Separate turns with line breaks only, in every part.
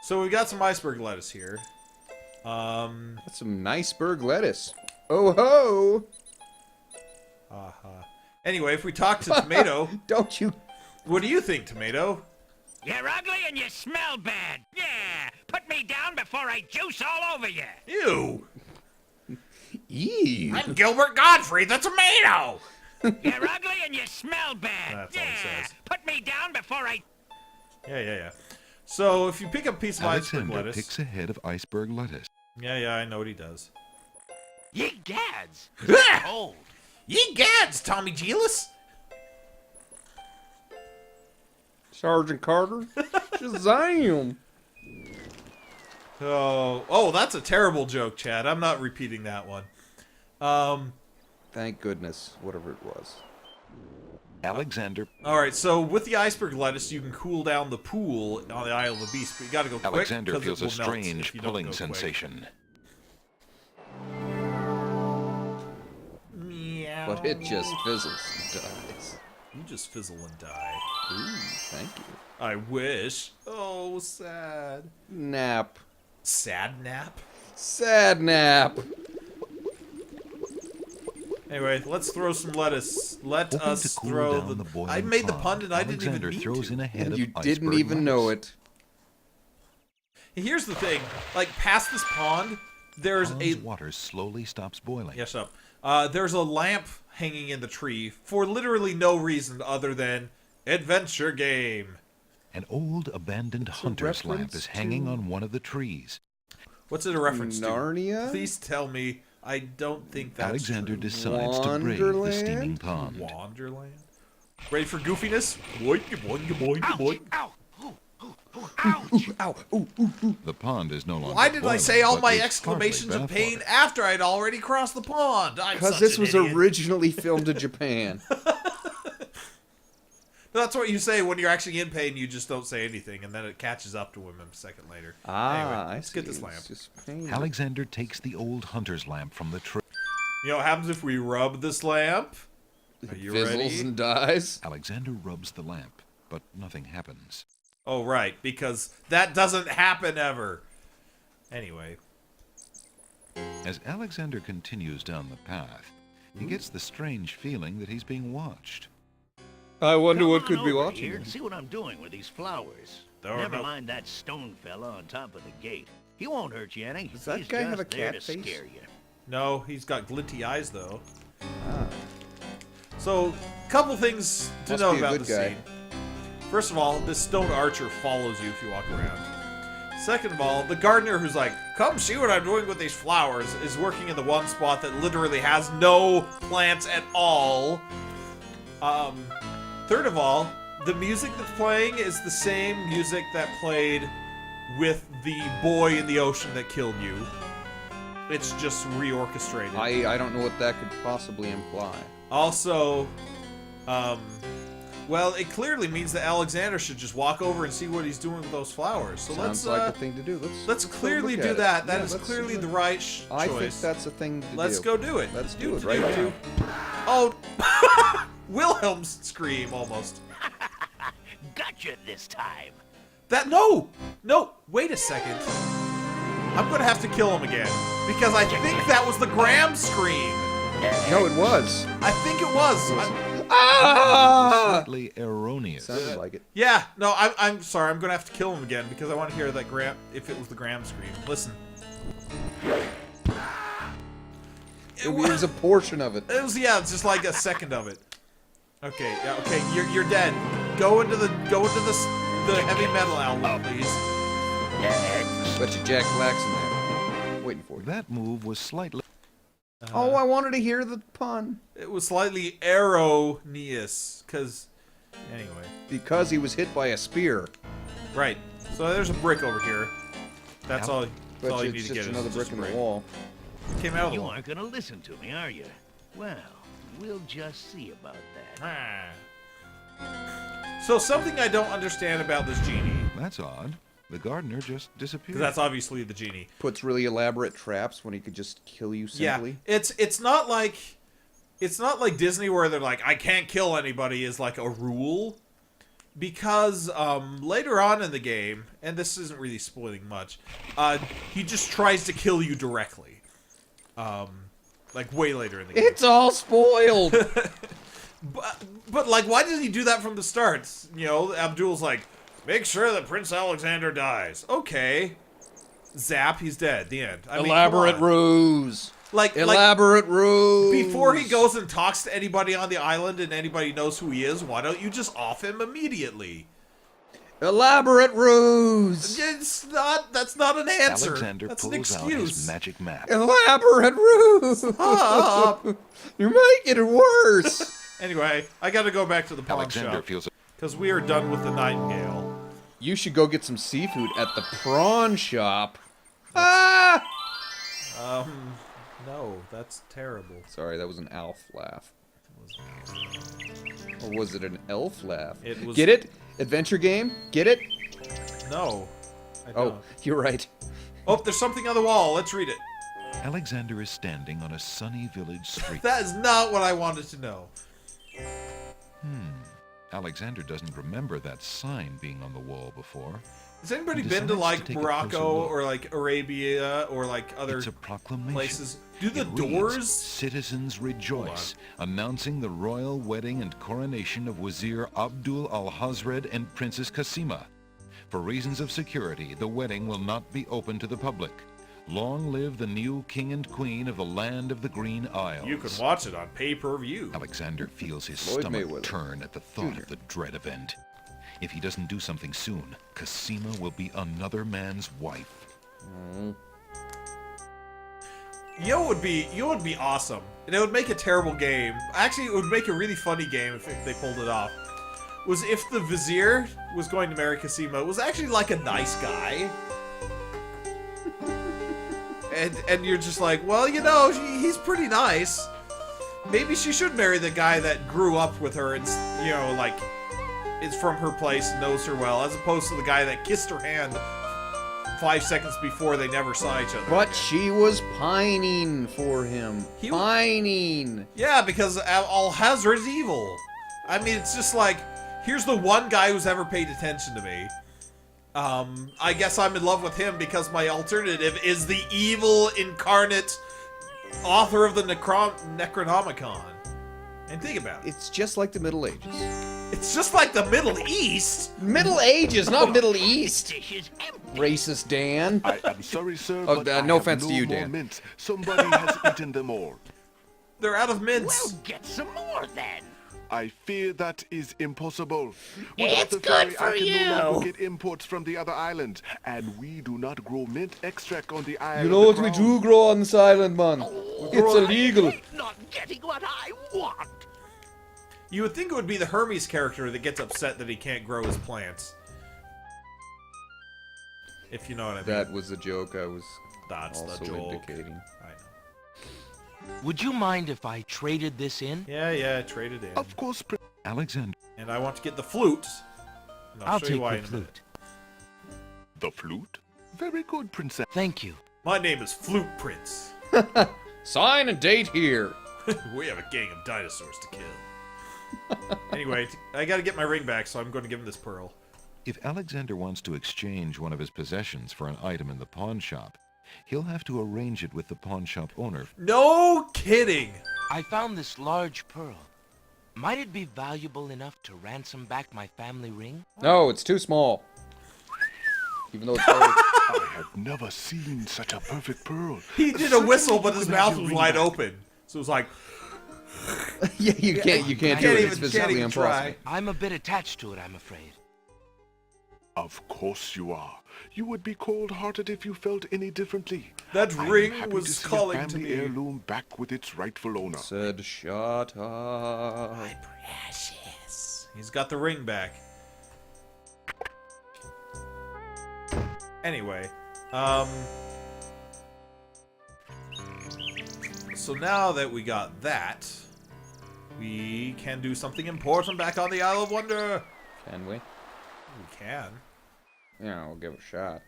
So we got some iceberg lettuce here.
That's some iceberg lettuce. Oh ho!
Anyway, if we talk to Tomato,
Don't you?
what do you think, Tomato?
You're ugly and you smell bad. Yeah, put me down before I juice all over you.
Ew.
Ew.
I'm Gilbert Godfrey, the Tomato.
You're ugly and you smell bad.
That's all it
Yeah,
says.
put me down before I...
Yeah. So if you pick up a piece of iceberg
Alexander
lettuce,
picks a head of iceberg lettuce.
yeah, I know what he does.
Ye gads. Cold.
Ye gads, Tommy Gillis.
Sergeant Carter? Shazam!
Oh, that's a terrible joke, Chad. I'm not repeating that one.
Thank goodness, whatever it was.
Alexander
All right, so with the iceberg lettuce, you can cool down the pool on the Isle of the Beast, but you gotta go quick.
Alexander
'cause it
feels a
will melt if
strange
you don't
pulling
go quick.
sensation.
Meow.
But it just fizzles and dies.
You just fizzle and die.
Ooh, thank you.
I wish. Oh, sad.
Nap.
Sad nap?
Sad nap.
Anyway, let's throw some lettuce. Let
Hoping
us
to cool
throw
down the
the...
boiling
I made the
pond,
pun and I didn't even
Alexander
mean
throws
to.
in a head
And
of
you didn't
iceberg
even know
lettuce.
it.
Here's the thing. Like, past this pond, there's
Pond's
a...
water slowly stops boiling.
Yes, up. There's a lamp hanging in the tree for literally no reason other than adventure game.
An old abandoned hunter's lamp
reference
is hanging
to-
on one of the trees.
What's it a reference
Narnia?
to? Please tell me. I don't think that's
Alexander
true.
decides to brave the
Wonderland?
steaming pond.
Wonderland? Ready for goofiness? Boing, boing, boing, boing.
Ow! Ooh, ooh, ooh, ouch!
Ow! Ooh, ooh, ooh.
The pond is no longer
Why did I
boiling,
say all
but
my
it's
exclamations
hardly
of pain
bathwater.
after I'd already crossed the pond? I'm
Because
such
this
an
was
idiot.
originally filmed in Japan.
That's what you say when you're actually in pain. You just don't say anything, and then it catches up to him a second later. Anyway,
I
let's
see.
get this
It's
lamp.
just pain.
Alexander takes the old hunter's lamp from the tree.
You know what happens if we rub this lamp? Are you
Fizzles
ready?
and dies.
Alexander rubs the lamp, but nothing happens.
Oh, right, because that doesn't happen ever. Anyway.
As Alexander continues down the path, he gets the strange feeling that he's being watched.
I wonder
Come
what
on
could be
over
watching
here
him.
and see what I'm doing with these flowers.
There are
Never
no-
mind that stone fella on top of the gate. He won't hurt you any.
Does that
He's
guy
just
have a
there
cat
to
face?
scare you.
No, he's got glinty eyes, though.
Ah,
So, couple things to
Must
know
be a
about
good
the
guy.
scene. First of all, this stone archer follows you if you walk around. Second of all, the gardener who's like, come see what I'm doing with these flowers, is working in the one spot that literally has no plants at all. Third of all, the music that's playing is the same music that played with the boy in the ocean that killed you. It's just reorchestrated.
I don't know what that could possibly imply.
Also, well, it clearly means that Alexander should just walk over and see what he's doing with those flowers. So
Sounds
let's
like the thing to do.
let's
go
clearly
look
do
at it.
that. That
Yeah,
is
let's-
clearly the right choice.
I think that's a thing to do.
Let's go do it.
Let's do it right now.
Oh, Wilhelm's scream almost.
Gotcha this time.
That no, wait a second. I'm gonna have to kill him again because I think that was the Graham scream.
No, it was.
I think it was.
Slightly erroneous.
Sounded like it.
Yeah, no, I'm sorry. I'm gonna have to kill him again because I want to hear that Graham. If it was the Graham scream, listen.
It was a portion of it.
It was it's just like a second of it. Okay, yeah, okay, you're dead. Go into the heavy metal album, please.
Bet you Jack Black's in there. Waiting for you.
That move was slightly...
Oh, I wanted to hear the pun.
It was slightly erroneous, cause anyway,
Because he was hit by a spear.
right. So there's a brick over here. That's all. That's
Bet
all
you
you
it's
need to
just
get.
another
is
brick
just
in
a
the wall.
Came out of the
You
wall.
aren't gonna listen to me, are you? Well, we'll just see about that.
So something I don't understand about this genie,
That's odd. The gardener just disappeared.
because that's obviously the genie.
Puts really elaborate traps when he could just kill you simply.
Yeah, it's not like Disney where they're like, I can't kill anybody is like a rule. because later on in the game, and this isn't really spoiling much, he just tries to kill you directly. Like way later in the game.
It's all spoiled.
But like, why did he do that from the start? You know, Abdul's like, make sure that Prince Alexander dies. Okay. Zap, he's dead. The end. I mean,
Elaborate ruse. Elaborate ruse.
Before he goes and talks to anybody on the island and anybody knows who he is, why don't you just off him immediately?
Elaborate ruse.
It's not. That's not an answer.
Alexander
that's an
pulls out
excuse.
his magic map.
Elaborate ruse.
Stop.
You're making it worse.
Anyway, I got to go back to the pawn
Alexander
shop
feels
because we are done with the Nightingale.
You should go get some seafood at the prawn shop. Ah!
No, that's terrible.
Sorry, that was an Alf laugh. Or was it an elf laugh?
It was.
Get it? Adventure game? Get it?
No. I
Oh,
don't.
you're right.
Oh, there's something on the wall. Let's read it.
Alexander is standing on a sunny village street.
That is not what I wanted to know.
Alexander doesn't remember that sign being on the wall before.
Has anybody
He
been to
decides
like
to take a
Morocco
closer look.
or like Arabia or like other
It's a proclamation.
places? Do the
It reads,
doors?
Citizens rejoice, announcing the royal wedding and coronation of Wazir Abdul al-Hazred and Princess Kasima. For reasons of security, the wedding will not be open to the public. Long live the new king and queen of the land of the Green Isles.
You can watch it on pay-per-view.
Alexander feels his
Floyd
stomach
Mayweather,
turn at the thought of the dread event. If he doesn't do something soon, Kasima will be another man's wife.
You know what would be awesome, and it would make a terrible game. Actually, it would make a really funny game if they pulled it off. Was if the vizier was going to marry Kasima, was actually like a nice guy. And you're just like, well, you know, he's pretty nice. Maybe she should marry the guy that grew up with her and, you know, like, is from her place, knows her well, as opposed to the guy that kissed her hand 5 seconds before they never saw each other.
But
again.
she was pining for him. Pining.
Yeah, because Al-Hazred is evil. I mean, it's just like, here's the one guy who's ever paid attention to me. I guess I'm in love with him because my alternative is the evil incarnate author of the Necronomicon. And think about it.
It's just like the Middle Ages.
It's just like the Middle East.
Middle Ages, not Middle East.
Dish is empty.
Racist Dan.
I am sorry, sir,
Oh,
but I
no
have
offense to you,
more
Dan.
mints. Somebody has eaten them all.
They're out of mints.
Well, get some more then.
I fear that is impossible.
It's
the
good
ferry,
for
I can
you.
no longer get imports from the other islands, and we do not grow mint extract on the island.
You know what we do grow on this island, man? It's illegal.
I'm not getting what I want.
You would think it would be the Hermes character that gets upset that he can't grow his plants. If you know what I mean.
That was a joke I was
That's the
also
joke.
indicating.
I know.
Would you mind if I traded this in?
Yeah, trade it in.
Of course,
Alexander
And I want to get the flute. And
I'll
show
take
you why
the
in a minute.
flute.
the flute. Very good, princess.
Thank you.
My name is Flute Prince.
Sign and date here.
We have a gang of dinosaurs to kill. Anyway, I gotta get my ring back, so I'm going to give him this pearl.
If Alexander wants to exchange one of his possessions for an item in the pawn shop, he'll have to arrange it with the pawn shop owner.
No kidding!
I found this large pearl. Might it be valuable enough to ransom back my family ring?
No, it's too small. Even though it's very...
I have never seen such a perfect pearl.
He did a
Certainly
whistle,
you
but his
can have
mouth
your
was
ring
wide
back.
open. So it was like,
yeah, you can't do
Can't
it.
even-
It's
can't
physically
even
impossible.
try.
I'm a bit attached to it, I'm afraid.
Of course you are. You would be cold-hearted if you felt any differently.
that
I'm
ring
happy
was
to see
calling
a
to
family
me.
heirloom back with its rightful owner.
Said, shut up.
My precious. He's got the ring back. Anyway, so now that we got that, we can do something important back on the Isle of Wonder.
Can we?
We can.
Yeah, we'll give it a shot.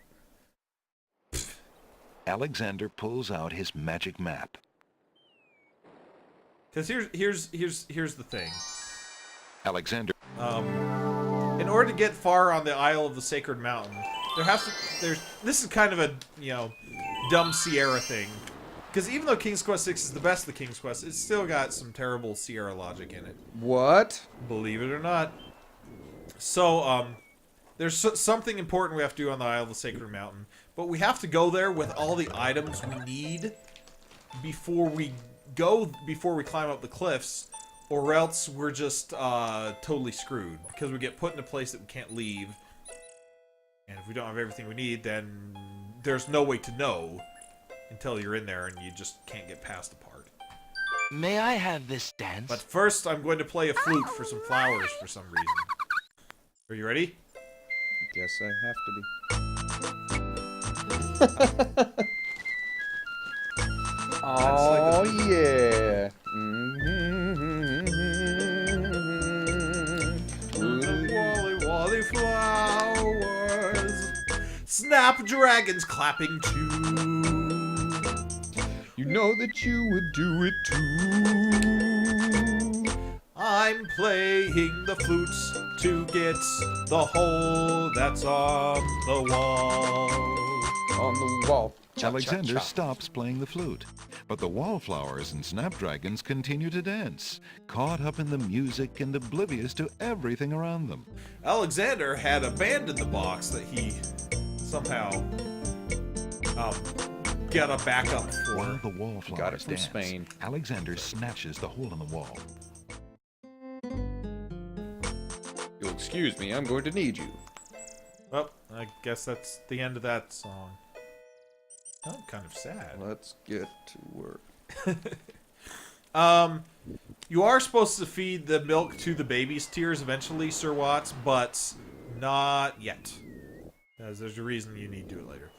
Alexander pulls out his magic map.
Because here's the thing.
Alexander
In in order to get far on the Isle of the Sacred Mountain, this is kind of a, you know, dumb Sierra thing. Because even though King's Quest VI is the best of the King's Quest, it's still got some terrible Sierra logic in it.
What?
Believe it or not. So, there's something important we have to do on the Isle of the Sacred Mountain. But we have to go there with all the items we need before we climb up the cliffs. Or else we're just totally screwed. Because we get put in a place that we can't leave. And if we don't have everything we need, then there's no way to know until you're in there and you just can't get past the part.
May I have this dance?
But first, I'm going to play a flute for some flowers for some reason. Are you ready?
Guess I have to be. Oh, yeah.
Wally Wally flowers. Snapdragons clapping too.
You know that you would do it too.
I'm playing the flutes to get the hole that's on the wall.
On the wall.
Alexander stops playing the flute, but the wallflowers and snapdragons continue to dance, caught up in the music and oblivious to everything around them.
Alexander had abandoned the box that he somehow got a backup for.
While the wallflowers
Got it from
dance,
Spain.
Alexander snatches the hole in the wall.
You'll excuse me, I'm going to need you.
Well, I guess that's the end of that song. Oh, kind of sad.
Let's get to work.
You are supposed to feed the milk to the baby's tears eventually, Sir Watts, but not yet. Because there's a reason you need to do it later.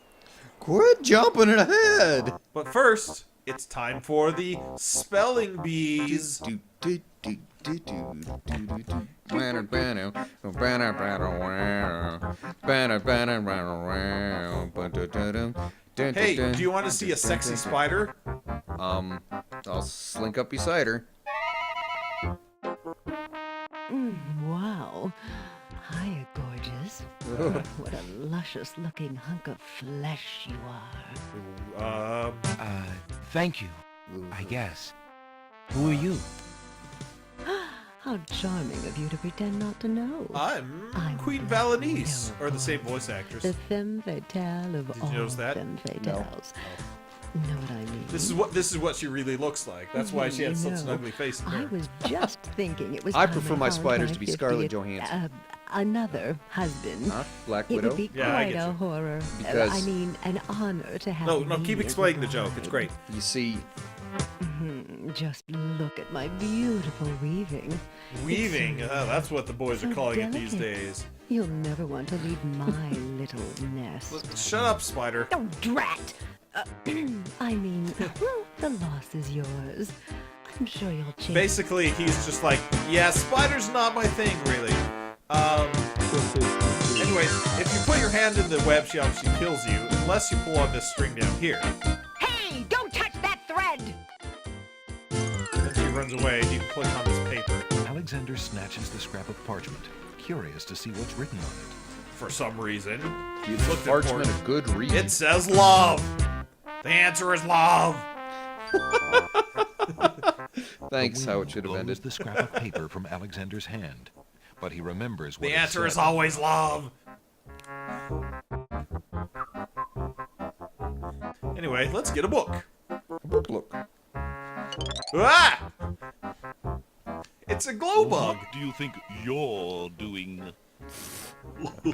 Quit jumping ahead!
But first, it's time for the spelling bees. Hey, do you want to see a sexy spider?
I'll slink up beside her.
Wow. Hiya, gorgeous. What a luscious-looking hunk of flesh you are.
Thank you, I guess. Who are you?
How charming of you to pretend not to know.
I'm Queen
the
Valenice,
no
or the same voice actress.
The femme fatale of
Did
all
you notice that?
femme fatales. Know what I mean?
This is what she really looks like. That's why she had such an ugly face in
I
there.
was just thinking it was
I
time
prefer my
found
spiders to be
50th,
Scarlett Johansson.
Another husband.
Huh? Black
It
Widow?
would be
Yeah, I
quite
get
a
you.
horror.
Because-
I mean, an honor to have
No,
me
keep
as
explaining the
a
joke. It's
bride.
great.
You see,
Just look at my beautiful weaving.
Weaving,
It's
that's what the boys are
so
calling it these
delicate.
days.
You'll never want to leave my little nest.
Shut up, spider.
Oh, drat! I mean, well, the loss is yours. I'm sure you'll change.
Basically, he's just like, yeah, spider's not my thing, really. Anyways, if you put your hand in the web, she obviously kills you, unless you pull on this string down here.
Hey, don't touch that thread!
Then she runs away, and you can click on this paper.
Alexander snatches the scrap of parchment, curious to see what's written on it.
For some reason.
you
Looked
parchment
important.
a good read.
It says love! The answer is love!
Thanks,
The
how
wind
it should have
blows
ended.
the scrap of paper from Alexander's hand, but he remembers what
The
it
answer
said.
is always love! Anyway, let's get a book.
Look.
Ah! It's a glow bug!
What do you think you're doing?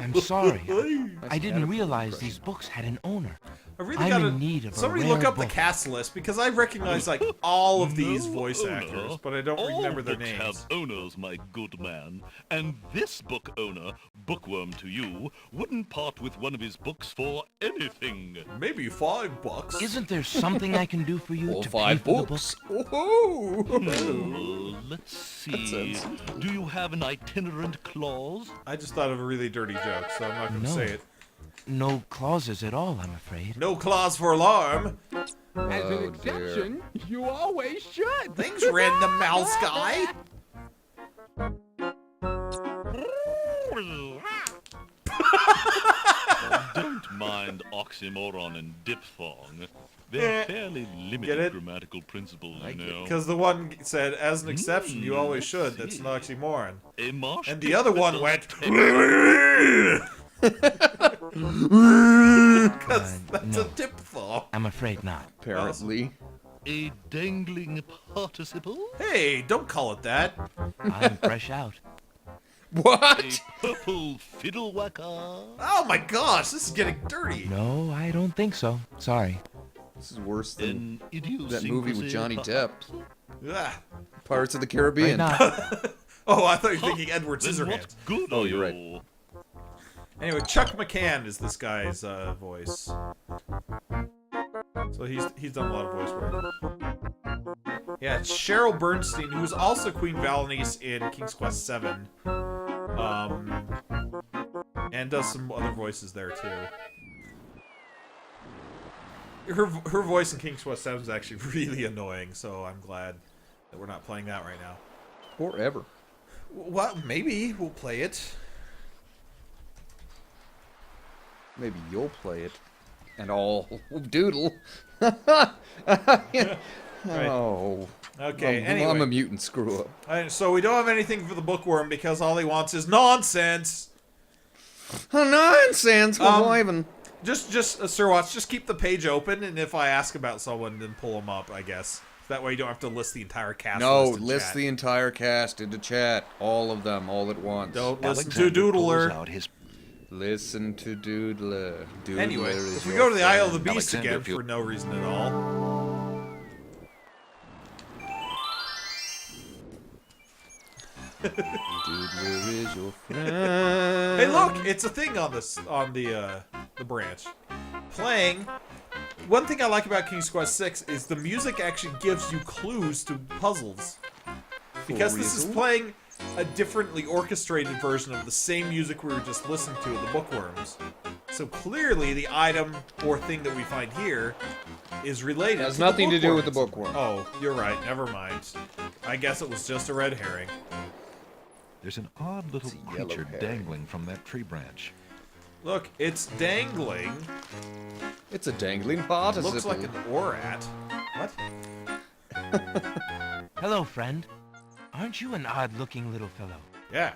I'm sorry. I didn't
Caterpillar
realize
impression.
these books had an owner.
I really
I'm
gotta.
in need of a
Somebody
rare
look up the
book.
cast list because I recognize like all of these
No
voice
owner.
actors, but I don't
All
remember their
books
names.
have owners, my good man. And this book owner, bookworm to you, wouldn't part with one of his books for anything.
Maybe $5.
Isn't there something I can do for you
All
to
5
pay for
books.
the book?
Woohoo!
Let's see.
sense.
Do you have an itinerant clause?
I just thought of a really dirty joke, so I'm not gonna
No.
say it.
No clauses at all, I'm afraid.
No clause for alarm.
As an
Oh,
exception, you always should.
Thanks, random mouse guy.
mind oxymoron and diphthong. They're fairly
Get
limited
it?
grammatical principles, you know.
Because the one said, as an exception, you always should. That's an oxymoron.
A marsh
And the
pit
other
that
one
does
went.
take
Because that's
no.
a diphthong.
I'm afraid not.
Apparently.
a dangling participle,
Hey, don't call it that.
I'm fresh out.
What?
a purple fiddle whacker.
Oh my gosh, this is getting dirty.
No, I don't think so. Sorry.
This is worse than
An idiosyncrasy.
that movie with Johnny Depp.
Ah.
Pirates of the
Right
Caribbean.
not.
Oh, I thought you were thinking Edward
Then
Scissorhands.
what good
Oh,
are
you're
you?
right.
Anyway, Chuck McCann is this guy's voice. So he's done a lot of voice work. Yeah, it's Cheryl Bernstein, who's also Queen Valenice in King's Quest VII. And does some other voices there too. Her voice in King's Quest VII is actually really annoying, so I'm glad that we're not playing that right now.
Forever.
Well, maybe we'll play it.
Maybe you'll play it. And I'll doodle. Oh.
Okay,
I'm
anyway.
a mutant screw up.
So we don't have anything for the bookworm because all he wants is nonsense.
Oh, nonsense! Ivan.
Just Sir Watts, just keep the page open, and if I ask about someone, then pull them up, I guess. That way you don't have to list the entire cast.
No,
in
list
chat.
the entire cast into chat. All of them, all at once.
Don't listen
Alexander
to Doodler.
pulls out his
Listen to Doodler. Doodler
Anyway,
is
if we
your
go to the Isle of the
friend.
Beast
Alexander,
again
if you-
for no reason at all.
Doodler is your friend.
Hey, look, it's a thing on this the branch. Playing. One thing I like about King's Quest VI is the music actually gives you clues to puzzles. Because this is
real?
playing a differently orchestrated version of the same music we were just listening to in the Bookworms. So clearly the item or thing that we find here is related
It has
to the
nothing to do with the
Bookworms.
bookworm.
Oh, you're right. Never mind. I guess it was just a red herring.
There's an odd little
It's a yellow
creature
herring.
dangling from that tree branch.
Look, it's dangling.
It's a dangling participle.
Looks like an orat. What?
Hello, friend. Aren't you an odd-looking little fellow?
Yeah.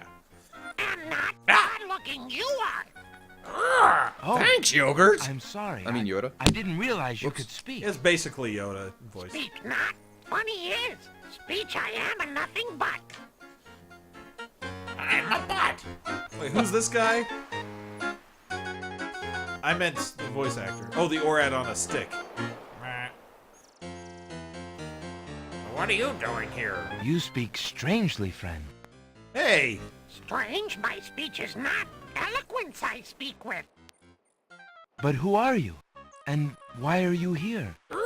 I'm not odd-looking. You are. Oh,
Thanks, yogurt.
I'm sorry.
I mean Yoda.
I didn't realize you could speak.
It's basically Yoda voice.
Speak not. Funny is, speech I am and nothing but. I'm a butt.
Wait, who's this guy? I meant the voice actor. Oh, the orat on a stick. What are you doing here?
You speak strangely, friend.
Hey!
Strange, my speech is not. Eloquence I speak with. But who are you? And why are you here? Away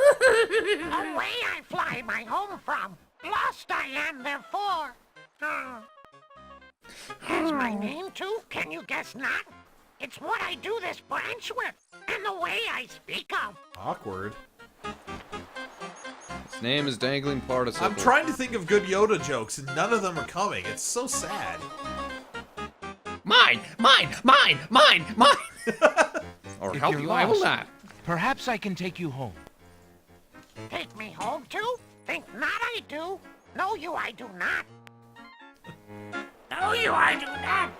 I fly my home from. Lost I am therefore. Has my name too? Can you guess not? It's what I do this branch with, and the way I speak of.
Awkward.
His name is Dangling Participle.
I'm trying to think of good Yoda jokes, and none of them are coming. It's so sad.
Mine! Or
If
help
you're
you, I will
lost,
not.
Perhaps I can take you home. Take me home too? Think not I do. No, you I do not. No, you I do not.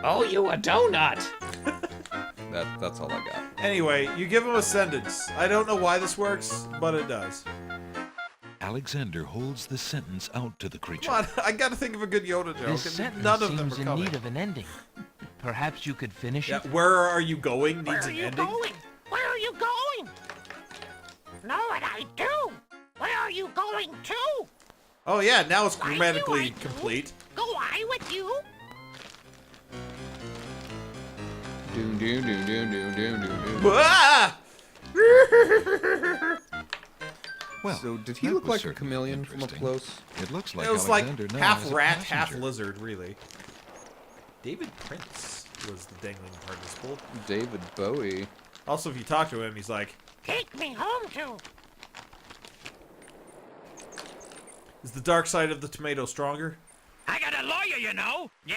Oh, you a donut! That's all I got.
Anyway, you give him a sentence. I don't know why this works, but it does.
Alexander holds the sentence out to the creature.
Come on, I gotta think of a good Yoda joke,
This
and
sentence
none of them
seems
are
in
coming.
need of an ending. Perhaps you could finish
Yeah,
it?
where are you going
Where
needs
are
an
you
ending.
going? Where are you going? Know what I do? Where are you going to?
Oh yeah, now it's
Why do
grammatically
I do?
complete.
Go I with you?
Doom, doom, doom, doom, doom, doom, doom, doom.
Ah!
Well,
So, did he
that
look
was
like a
certainly
chameleon from up
interesting.
close?
It looks like
It was
Alexander
like
now
half
has a
rat, half
passenger.
lizard, really. David Prince was the dangling participle.
David Bowie.
Also, if you talk to him, he's like,
Take me home to.
"Is the dark side of the tomato stronger?"
I got a lawyer, you know. Yeah,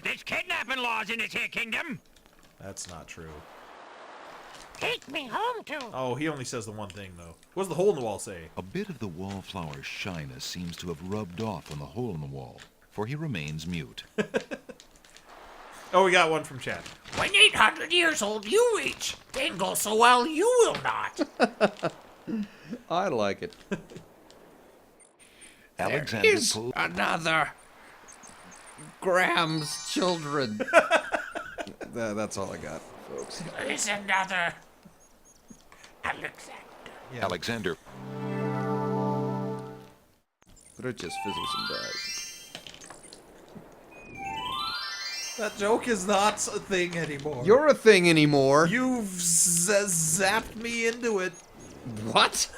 there's kidnapping laws in this here kingdom.
That's not true.
Take me home to...
Oh, he only says the one thing, though. What does the hole in the wall say?
A bit of the wallflower's shyness seems to have rubbed off on the hole in the wall, for he remains mute.
Oh, we got one from chat.
When 800 years old you reach, then go so well you will not.
I like it.
Alexander pulled...
Another Graham's children. That's all I got, folks.
There's another Alexander.
Yeah.
Alexander
But it just fizzles and dies.
That joke is not a thing anymore.
You're a thing anymore.
You've zapped me into it.
What?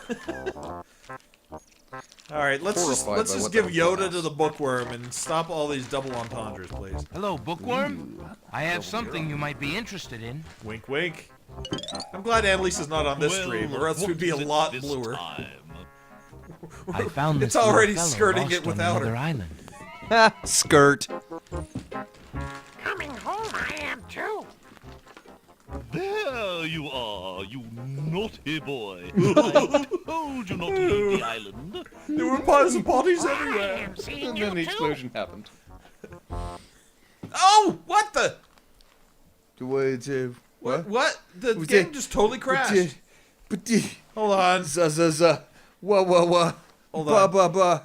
All right, let's
Horrified by
just
what
give
that
Yoda
was.
to the bookworm and stop all these double entendres, please.
Hello, bookworm. I have something you might be interested in.
Wink, wink. I'm glad Annalise is not on this stream, or else
what
we'd be a
is it
lot
this
bluer.
time?
I found this
It's already
little fellow
skirting
lost
it
on
without
another
her.
island.
Skirt.
Coming home I am too.
There you are, you naughty boy. I told you not to leave the island.
There were piles of bodies
I
everywhere.
am seeing
And
you
then the
too.
explosion happened.
Oh, what the?
What?
What? The
Was
game
it-
just totally crashed. Hold on.
Whoa.
Hold
Ba
on.
ba ba.